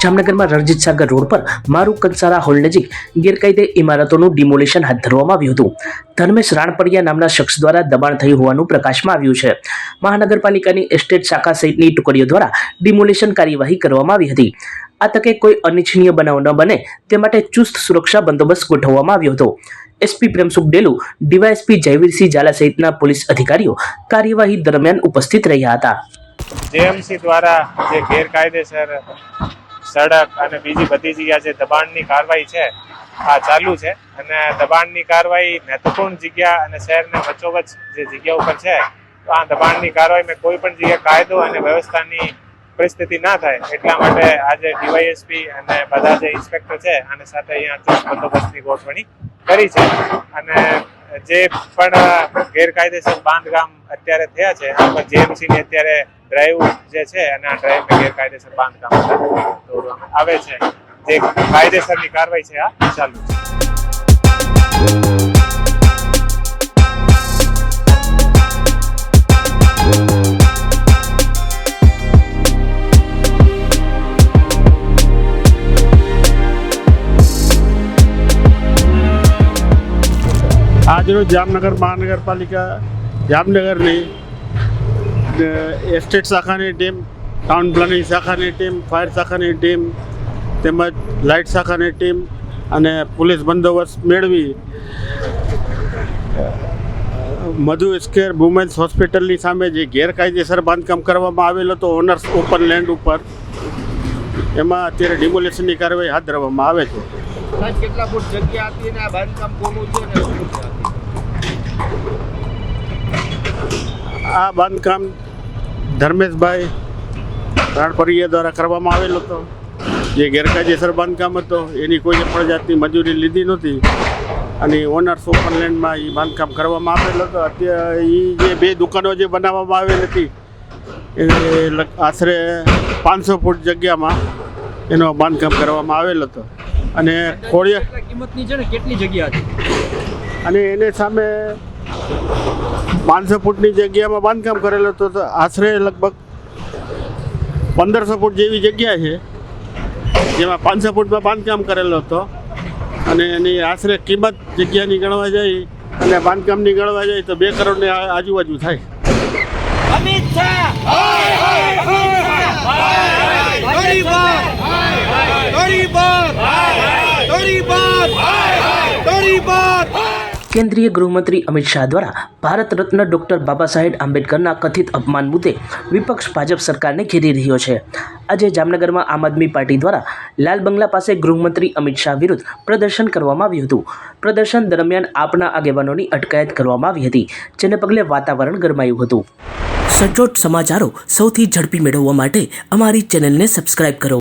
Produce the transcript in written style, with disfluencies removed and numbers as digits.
જામનગરમાં રણજીત સાગર રોડ પર મારું કંસારા હોલ નજીક ગેરકાયદે ઇમારતોનું ડિમોલિશન હાથ ધરવામાં આવ્યું હતું. ધર્મેશ રાણપરિયા નામના શખ્સ દ્વારા દબાણ થયું હોવાનું પ્રકાશમાં આવ્યું છે. મહાનગરપાલિકાની એસ્ટેટ શાખા સહિતની ટુકડીઓ દ્વારા ડિમોલિશન કાર્યવાહી કરવામાં આવી હતી. આ તકે કોઈ અનિચ્છનીય બનાવ ન બને તે માટે ચુસ્ત સુરક્ષા બંદોબસ્ત ગોઠવવામાં આવ્યો હતો. એસપી પ્રેમસુખ ડેલુ, ડીવાયએસપી જયવીરસિંહ ઝાલા સહિતના પોલીસ અધિકારીઓ કાર્યવાહી દરમિયાન ઉપસ્થિત રહ્યા હતા. જેએમસી દ્વારા જે ગેરકાયદેસર સડક અને બીજી બધી જગ્યા જે દબાણની કાર્યવાહી છે આ ચાલુ છે અને દબાણની કાર્યવાહી મહત્વપૂર્ણ જગ્યા અને શહેરના વચ્ચોવચ્ચ જે જગ્યા ઉપર છે તો આ દબાણની કાર્યવાહીમાં કોઈ પણ જગ્યાએ કાયદો અને વ્યવસ્થાની પરિસ્થિતિ ના થાય એટલા માટે આજે ડીવાયએસપી અને બધા જે ઇન્સ્પેક્ટર છે અને સાથે અહીંયા ચુસ્ત બંદોબસ્તની ગોઠવણી કરી છે અને જે પણ ગેરકાયદેસર બાંધકામ અત્યારે થયા છે આ પર જેએમસીની અત્યારે ડ્રાઈવ જે છે અને આ ડ્રાઈવને ગેરકાયદેસર બાંધકામ દોરવામાં આવે છે. જે કાયદેસરની કાર્યવાહી છે આ ચાલુ છે. આજરોજ જામનગર મહાનગરપાલિકા જામનગરની એસ્ટેટ શાખાની ટીમ, ટાઉન પ્લાનિંગ શાખાની ટીમ, ફાયર શાખાની ટીમ તેમજ લાઇટ શાખાની ટીમ અને પોલીસ બંદોબસ્ત મેળવી મધુ સ્કેર વુમેન્સ હોસ્પિટલની સામે જે ગેરકાયદેસર બાંધકામ કરવામાં આવેલ હતો ઓનર્સ ઓપન લેન્ડ ઉપર, એમાં અત્યારે ડિમોલેશનની કાર્યવાહી હાથ ધરવામાં આવે છે. કેટલા ફૂટ જગ્યા હતી ને આ બાંધકામ કોનું છે ને શું છે? આ બાંધકામ ધર્મેશભાઈ રાણપરિયા દ્વારા કરવામાં આવેલ હતો. જે ગેરકાયદેસર બાંધકામ હતો એની કોઈ પણ જાતની મંજૂરી લીધી નહોતી અને ઓનર્સ ઓપન લેન્ડમાં એ બાંધકામ કરવામાં આવેલ હતો. અત્યારે એ જે બે દુકાનો જે બનાવવામાં આવેલ હતી એ આશરે 500 ફૂટ જગ્યામાં એનો બાંધકામ કરવામાં આવેલ હતો અને ખોડિયા કિંમતની છે ને કેટલી જગ્યા હતી અને એને સામે 500 ફૂટની જગ્યામાં બાંધકામ કરેલું હતું. તો આશરે લગભગ 1500 ફૂટ જેવી જગ્યા છે જેમાં 500 ફૂટમાં બાંધકામ કરેલો હતો અને એની આશરે કિંમત જગ્યાની ગણવા જાય અને બાંધકામની ગણવા જાય તો 2 કરોડની આજુબાજુ થાય. અમિત શાહ કેન્દ્રીય ગૃહમંત્રી અમિત શાહ દ્વારા ભારત રત્ન ડોક્ટર બાબા સાહેબ આંબેડકરના કથિત અપમાન મુદ્દે વિપક્ષ ભાજપ સરકારને ઘેરી રહ્યો છે. આજે જામનગરમાં આમ આદમી પાર્ટી દ્વારા લાલ બંગલા પાસે ગૃહમંત્રી અમિત શાહ વિરુદ્ધ પ્રદર્શન કરવામાં આવ્યું હતું. પ્રદર્શન દરમિયાન આપના આગેવાનોની અટકાયત કરવામાં આવી હતી, જેને પગલે વાતાવરણ ગરમાયું હતું. સચોટ સમાચારો સૌથી ઝડપી મેળવવા માટે અમારી ચેનલને સબસ્ક્રાઇબ કરો.